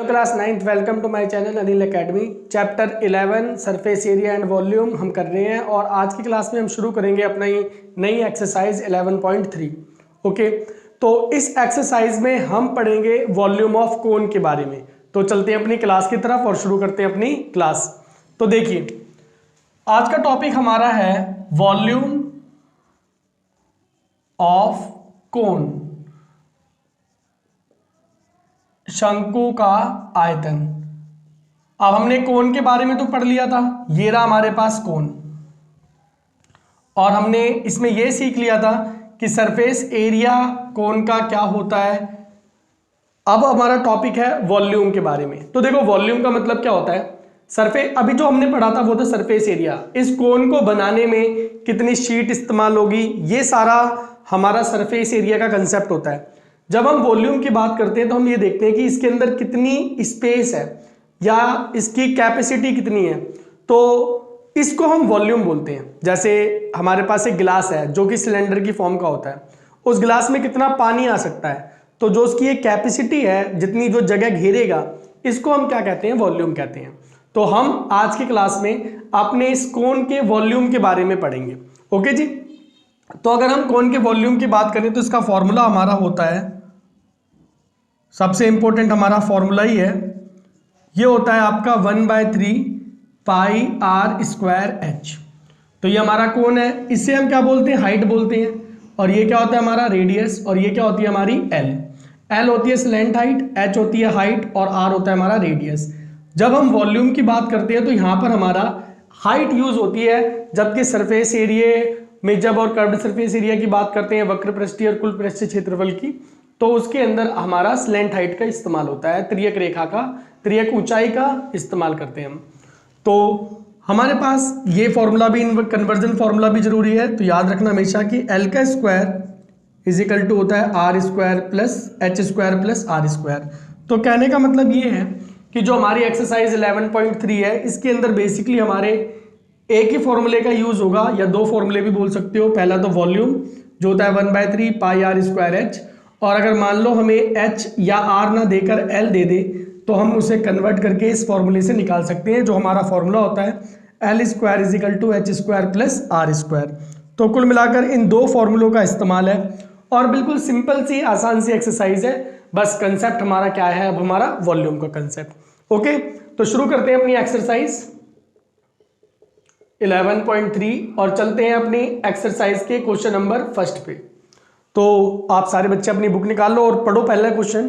Class 9th welcome to my channel Anil Academy. Chapter 11 surface area and volume हम कर रहे हैं और आज की क्लास में हम शुरू करेंगे अपना नई एक्सरसाइज 11.3। ओके, तो इस एक्सरसाइज में हम पढ़ेंगे वॉल्यूम ऑफ कोन के बारे में। तो चलते हैं अपनी क्लास की तरफ और शुरू करते हैं अपनी क्लास। तो देखिए, आज का टॉपिक हमारा है वॉल्यूम ऑफ कोन, शंकु का आयतन। अब हमने कोन के बारे में तो पढ़ लिया था, ये रहा हमारे पास कोन, और हमने इसमें यह सीख लिया था कि सरफेस एरिया कोन का क्या होता है। अब हमारा टॉपिक है वॉल्यूम के बारे में। तो देखो, वॉल्यूम का मतलब क्या होता है। सरफेस, अभी जो हमने पढ़ा था वो था सरफेस एरिया। इस कोन को बनाने में कितनी शीट इस्तेमाल होगी, ये सारा हमारा सरफेस एरिया का कंसेप्ट होता है। जब हम वॉल्यूम की बात करते हैं तो हम ये देखते हैं कि इसके अंदर कितनी स्पेस है या इसकी कैपेसिटी कितनी है, तो इसको हम वॉल्यूम बोलते हैं। जैसे हमारे पास एक गिलास है जो कि सिलेंडर की फॉर्म का होता है, उस गिलास में कितना पानी आ सकता है, तो जो उसकी एक कैपेसिटी है, जितनी जो जगह घेरेगा, इसको हम क्या कहते हैं, वॉल्यूम कहते हैं। तो हम आज की क्लास में अपने इस कोन के वॉल्यूम के बारे में पढ़ेंगे। ओके जी, तो अगर हम कोन के वॉल्यूम की बात करें तो इसका फॉर्मूला हमारा होता है, सबसे इंपॉर्टेंट हमारा फॉर्मूला ही है, ये होता है आपका 1/3 पाई आर स्क्वायर एच। तो ये हमारा कोन है, इसे हम क्या बोलते हैं, हाइट बोलते हैं। और ये क्या होता है हमारा रेडियस, और ये क्या होती है हमारी एल होती है स्लैंट हाइट, एच होती है हाइट, और आर होता है हमारा रेडियस। जब हम वॉल्यूम की बात करते हैं तो यहाँ पर हमारा हाइट यूज होती है, जबकि सरफेस एरिया में जब और कर्व्ड सरफेस एरिया की बात करते हैं, वक्र पृष्ठीय और कुल पृष्ठीय क्षेत्रफल की, तो उसके अंदर हमारा स्लैंट हाइट का इस्तेमाल होता है, त्रियक रेखा का, त्रियक ऊंचाई का इस्तेमाल करते हैं हम। तो हमारे पास ये फॉर्मूला भी, कन्वर्जन फॉर्मूला भी जरूरी है। तो याद रखना हमेशा कि एल का स्क्वायर इज इक्वल टू होता है R square plus H square plus R square. तो कहने का मतलब ये है कि जो हमारी एक्सरसाइज 11.3 है, इसके अंदर बेसिकली हमारे एक ही फॉर्मूले का यूज होगा, या दो फॉर्मूले भी बोल सकते हो। पहला तो वॉल्यूम जो होता है 1/3 पाई आर स्क्वायर एच, और अगर मान लो हमें एच या आर ना देकर एल दे दे तो हम उसे कन्वर्ट करके इस फॉर्मूले से निकाल सकते हैं, जो हमारा फॉर्मूला होता है L square is equal to H square plus R square. तो कुल मिलाकर इन दो फॉर्मूलों का इस्तेमाल है, और बिल्कुल सिंपल सी आसान सी एक्सरसाइज है। बस कंसेप्ट हमारा क्या है, अब हमारा वॉल्यूम का कंसेप्ट। ओके, तो शुरू करते हैं अपनी एक्सरसाइज 11.3 और चलते हैं अपनी एक्सरसाइज के क्वेश्चन नंबर फर्स्ट पे। तो आप सारे बच्चे अपनी बुक निकाल लो और पढ़ो पहला क्वेश्चन।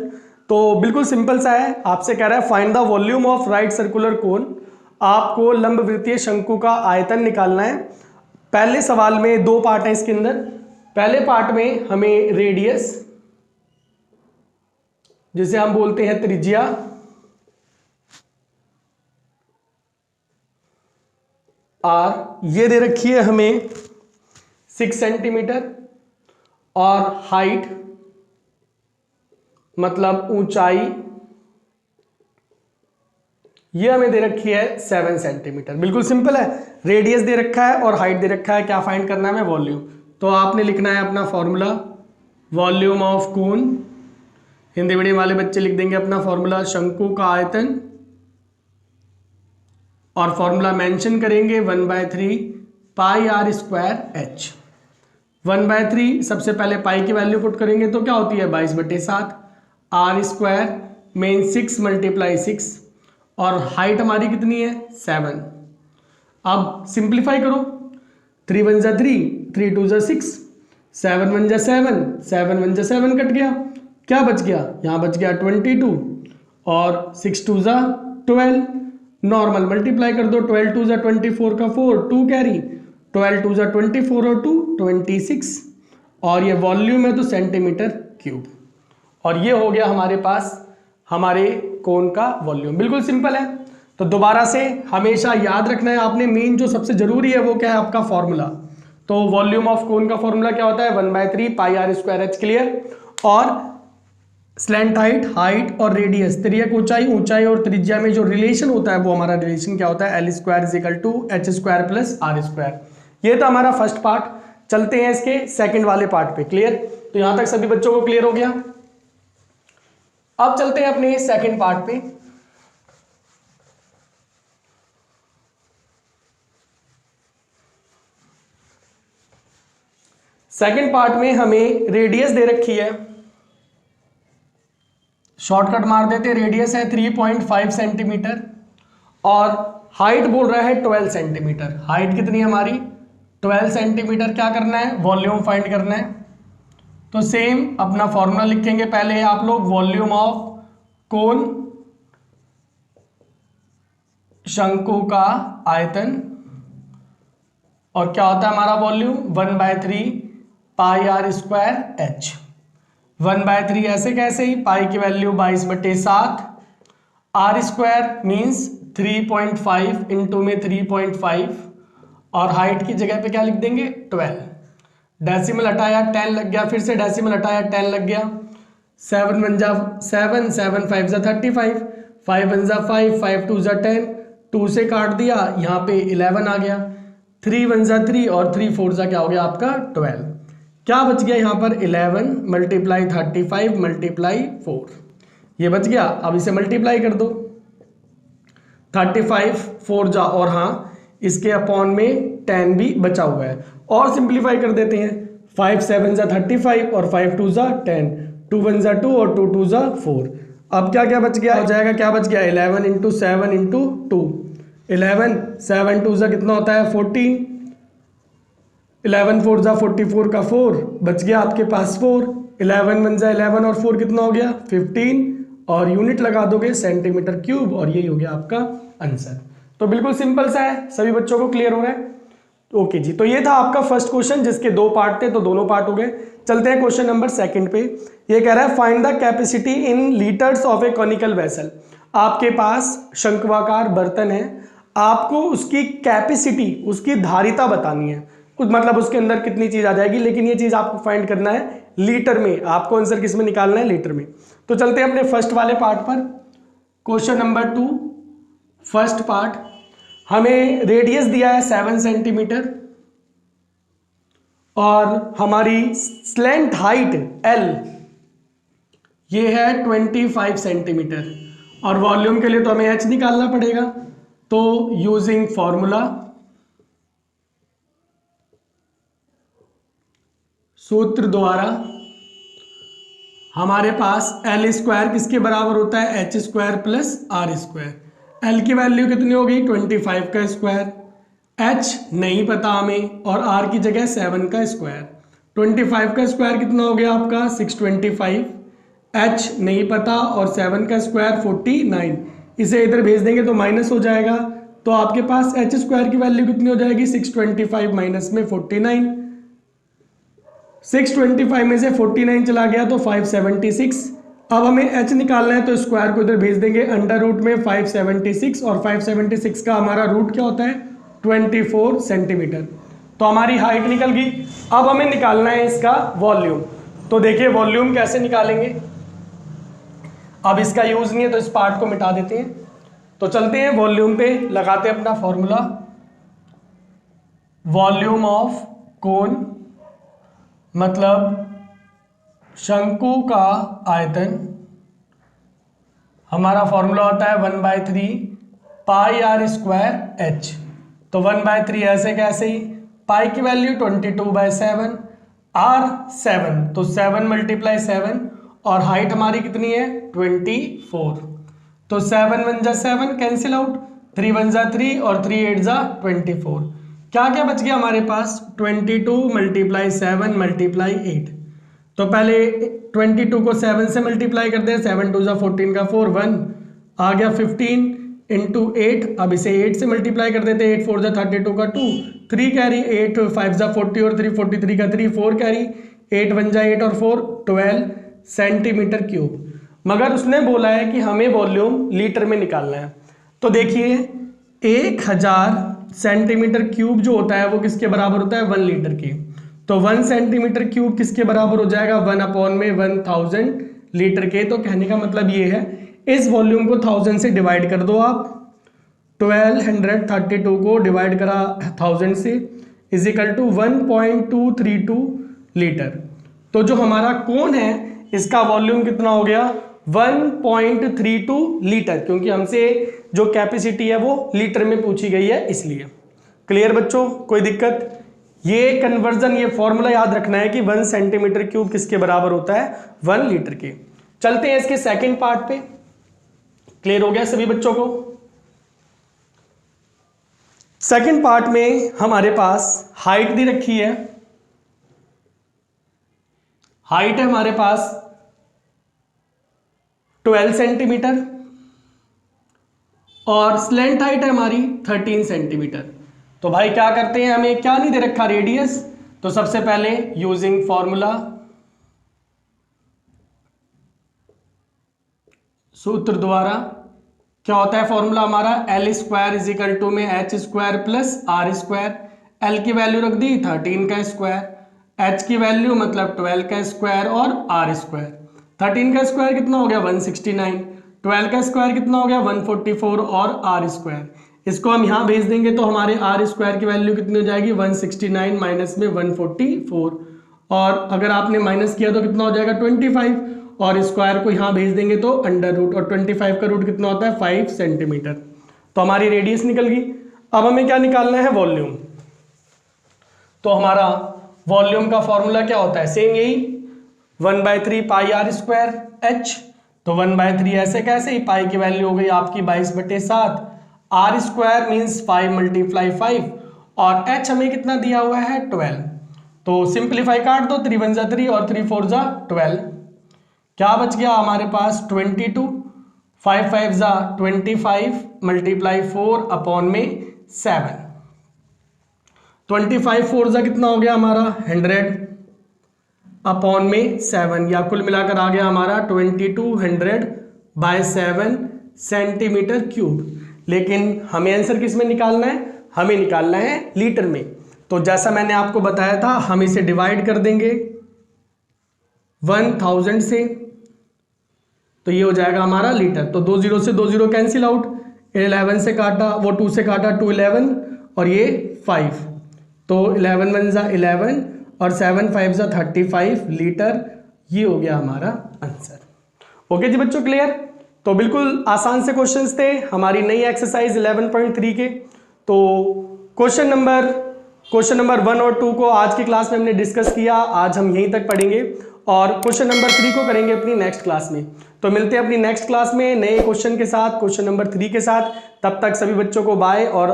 तो बिल्कुल सिंपल सा है, आपसे कह रहा है find the volume of right circular cone. आपको लंबवृत्तीय शंकु का आयतन निकालना है। पहले सवाल में दो पार्ट है इसके अंदर। पहले पार्ट में हमें रेडियस, जिसे हम बोलते हैं त्रिज्या, आर, ये दे रखी है हमें 6 सेंटीमीटर, और हाइट मतलब ऊंचाई ये हमें दे रखी है 7 सेंटीमीटर। बिल्कुल सिंपल है, रेडियस दे रखा है और हाइट दे रखा है, क्या फाइंड करना है हमें, वॉल्यूम। तो आपने लिखना है अपना formula volume of cone. Hindi medium वाले बच्चे लिख देंगे अपना फॉर्मूला शंकु का आयतन, और फॉर्मूला मेंशन करेंगे 1/3 पाई आर स्क्वायर एच। 1/3 सबसे पहले पाई की वैल्यू पुट करेंगे तो क्या होती है 22/7, आर स्क्वायर मेन 6 × 6, और हाइट हमारी कितनी है 7। अब सिंप्लीफाई करो, 3 × 1 = 3, 3 × 2 = 6, 7 × 1 = 7, 7 × 1 = 7 कट गया, क्या बच गया, यहाँ बच गया 22, और 6 × 2 = 12। नॉर्मल मल्टीप्लाई कर दो, 12 × 2 = 24 का 4, 2 कैरी, 12 × 2 = 24 और 2 26, और ये वॉल्यूम है तो सेंटीमीटर क्यूब। और ये हो गया हमारे पास हमारे कोन का वॉल्यूम। बिल्कुल सिंपल है। तो दोबारा से हमेशा याद रखना है आपने, मेन जो सबसे जरूरी है वो क्या है, आपका फॉर्मूला। तो वॉल्यूम ऑफ कोन का फॉर्मूला क्या होता है, 1/3 pi R square H, clear. और स्लैंट हाइट, हाइट और रेडियस, त्रियक ऊंचाई, ऊंचाई और त्रिज्या में जो रिलेशन होता है वो हमारा रिलेशन क्या होता है, L square is equal to H square plus R square. ये था हमारा फर्स्ट पार्ट। चलते हैं इसके सेकंड वाले पार्ट पे, क्लियर। तो यहां तक सभी बच्चों को क्लियर हो गया। अब चलते हैं अपने सेकंड पार्ट पे। सेकंड पार्ट में हमें रेडियस दे रखी है, शॉर्टकट मार देते हैं, रेडियस है 3.5 सेंटीमीटर और हाइट बोल रहा है 12 सेंटीमीटर। हाइट कितनी है हमारी 12 सेंटीमीटर। क्या करना है, वॉल्यूम फाइंड करना है। तो सेम अपना फॉर्मूला लिखेंगे पहले आप लोग, वॉल्यूम ऑफ कोन, शंकु का आयतन, और क्या होता है हमारा volume 1/3 pi R square H. 1/3 ऐसे कैसे ही, पाई की value 22/7, R square means 3.5 into में 3.5 और हाइट की जगह पे क्या लिख देंगे 12। डेसिमल हटाया 10 लग गया, फिर से डेसिमल हटाया 10 लग गया। 7 1 जा 7, 7 5 जा 35, 5 1 जा 5, 5 2 जा 10, 2 से काट दिया, यहाँ पे 11 आ गया। 3 1 जा 3 और 3 4 जा क्या हो गया आपका 12। क्या बच गया यहाँ पर 11 मल्टीप्लाई 35 मल्टीप्लाई 4, ये बच गया। अब इसे मल्टीप्लाई कर दो, 35 4 जा, और हाँ इसके अपॉन में 10 भी बचा हुआ है, और सिंप्लीफाई कर देते हैं। 5 7 जा 35 और 5 2 जा 10, 2 1 जा 2 और 2 2 जा 4। अब क्या क्या बच गया, हो जाएगा क्या बच गया 11 इंटू 7 इंटू 2, 11 7 2 जा कितना होता है 14, 11 4 जा 44 का 4 बच गया आपके पास 4, 11 1 जा 11 और 4 कितना हो गया 15, और यूनिट लगा दोगे सेंटीमीटर क्यूब, और यही हो गया आपका आंसर। तो बिल्कुल सिंपल सा है, सभी बच्चों को क्लियर हो रहा है। ओके जी, तो ये था आपका फर्स्ट क्वेश्चन जिसके 2 पार्ट थे, तो दोनों पार्ट हो गए। चलते हैं क्वेश्चन नंबर सेकंड पे। ये कह रहा है find the capacity in litres of A conical vessel. आपके पास शंक्वाकार बर्तन है, आपको उसकी कैपेसिटी, उसकी धारिता बतानी है, कुछ मतलब उसके अंदर कितनी चीज आ जाएगी, लेकिन ये चीज आपको फाइंड करना है लीटर में। आपको आंसर किस में निकालना है, लीटर में। तो चलते हैं अपने फर्स्ट वाले पार्ट पर। क्वेश्चन नंबर 2 फर्स्ट पार्ट, हमें रेडियस दिया है 7 सेंटीमीटर और हमारी स्लैंट हाइट L ये है 25 सेंटीमीटर, और वॉल्यूम के लिए तो हमें H निकालना पड़ेगा। तो यूजिंग फॉर्मूला, सूत्र द्वारा हमारे पास L स्क्वायर किसके बराबर होता है H square plus R square. L की वैल्यू कितनी होगी 25 का स्क्वायर, H नहीं पता हमें, और R की जगह 7 का स्क्वायर। 25 का स्क्वायर कितना हो गया आपका 625, H नहीं पता और 7 का स्क्वायर 49। इसे इधर भेज देंगे तो माइनस हो जाएगा, तो आपके पास H स्क्वायर की वैल्यू कितनी हो जाएगी 625 माइनस में 49। 625 में से 49 चला गया तो 576। अब हमें H निकालना है, तो स्क्वायर को इधर भेज देंगे अंडर रूट में 576, और 576 का हमारा रूट क्या होता है 24 सेंटीमीटर। तो हमारी हाइट निकल गई। अब हमें निकालना है इसका वॉल्यूम। तो देखिए वॉल्यूम कैसे निकालेंगे, अब इसका यूज नहीं है तो इस पार्ट को मिटा देते हैं। तो चलते हैं वॉल्यूम पे, लगाते हैं अपना फॉर्मूला। वॉल्यूम ऑफ कोन मतलब शंकु का आयतन, हमारा फॉर्मूला होता है 1/3 पाई आर स्क्वायर एच। तो 1/3 ऐसे कैसे ही, पाई की वैल्यू 22/7, आर 7, तो 7 × 7, और हाइट हमारी कितनी है 24। तो 7 1 जा 7 कैंसिल आउट, 3 1 जा 3 और 3 8 जा 24। क्या क्या बच गया हमारे पास 22 × 7 × 8। तो पहले 22 को 7 से मल्टीप्लाई कर दें, 7 2 जा 14 का 4, 1 आ गया 15 इंटू 8। अब इसे 8 से मल्टीप्लाई कर देते, 8 4 जा 32 का 2, 3 कैरी, 8 5 जा 40 और 3 43 का 3, 4 कैरी, 8 1 जा 8 और 4 12 सेंटीमीटर क्यूब। मगर उसने बोला है कि हमें वॉल्यूम लीटर में निकालना है। तो देखिए 1000 सेंटीमीटर क्यूब जो होता है वो किसके बराबर होता है 1 लीटर के। तो 1 सेंटीमीटर क्यूब किसके बराबर हो जाएगा 1/1000 लीटर के। तो कहने का मतलब ये है इस वॉल्यूम को 1000 से डिवाइड कर दो आप, 1232 को डिवाइड करा 1000 से इज इक्वल टू 1.232 लीटर। तो जो हमारा कोन है इसका वॉल्यूम कितना हो गया 1.32 लीटर, क्योंकि हमसे जो कैपेसिटी है वो लीटर में पूछी गई है इसलिए। क्लियर बच्चों, कोई दिक्कत? ये कन्वर्जन, ये फॉर्मूला याद रखना है कि 1 सेंटीमीटर क्यूब किसके बराबर होता है, 1 लीटर के। चलते हैं इसके सेकंड पार्ट पे। क्लियर हो गया सभी बच्चों को? सेकंड पार्ट में हमारे पास हाइट दी रखी है। हाइट है हमारे पास 12 सेंटीमीटर और स्लेंट हाइट है हमारी 13 सेंटीमीटर। तो भाई क्या करते हैं, हमें क्या नहीं दे रखा, रेडियस। तो सबसे पहले यूजिंग फॉर्मूला, सूत्र द्वारा, क्या होता है फॉर्मूला हमारा, L square is equal to में H square plus R square. L की वैल्यू रख दी 13 का स्क्वायर, एच की वैल्यू मतलब 12 का स्क्वायर और आर स्क्वायर। 13 का स्क्वायर कितना हो गया 169, 12 का स्क्वायर कितना हो गया 144 और आर स्क्वायर। इसको हम यहाँ भेज देंगे तो हमारे आर स्क्वायर की वैल्यू कितनी हो जाएगी 169 माइनस में 144, और अगर आपने माइनस किया तो कितना हो जाएगा 25, और स्क्वायर को यहाँ भेज देंगे तो अंडर रूट, और 25 का रूट कितना होता है 5 सेंटीमीटर। तो हमारी रेडियस निकल गई। अब हमें क्या निकालना है, वॉल्यूम। तो हमारा वॉल्यूम का फॉर्मूला क्या होता है, सेम यही 1/3 पाई आर स्क्वायर एच। तो 1/3 ऐसे कैसे ही, पाई की वैल्यू हो गई आपकी 22/7, आर स्क्वायर मीन्स 5 × 5, और एच हमें कितना दिया हुआ है 12। तो सिंप्लीफाई काट दो, 3 × 3 और 3 × 4 = 12। क्या बच गया हमारे पास 22, 5 × 5 = 25 × 4 अपॉन में 7। 25 4 ज़ा कितना हो गया हमारा 100 अपॉन में 7, या कुल मिलाकर आ गया हमारा 2200/7 सेंटीमीटर क्यूब। लेकिन हमें आंसर किस में निकालना है, हमें निकालना है लीटर में। तो जैसा मैंने आपको बताया था, हम इसे डिवाइड कर देंगे 1000 से, तो ये हो जाएगा हमारा लीटर। तो 2 0 से 2 0 कैंसिल आउट, 11 से काटा, वो 2 से काटा 2 11 और ये 5, तो 11 1 = 11 और 7 5 = 35 लीटर। ये हो गया हमारा आंसर। ओके जी बच्चों, क्लियर? तो बिल्कुल आसान से क्वेश्चंस थे हमारी नई एक्सरसाइज 11.3 के। तो क्वेश्चन नंबर 1 और 2 को आज की क्लास में हमने डिस्कस किया। आज हम यहीं तक पढ़ेंगे और क्वेश्चन नंबर 3 को करेंगे अपनी नेक्स्ट क्लास में। तो मिलते हैं अपनी नेक्स्ट क्लास में नए क्वेश्चन के साथ, क्वेश्चन नंबर 3 के साथ। तब तक सभी बच्चों को बाय और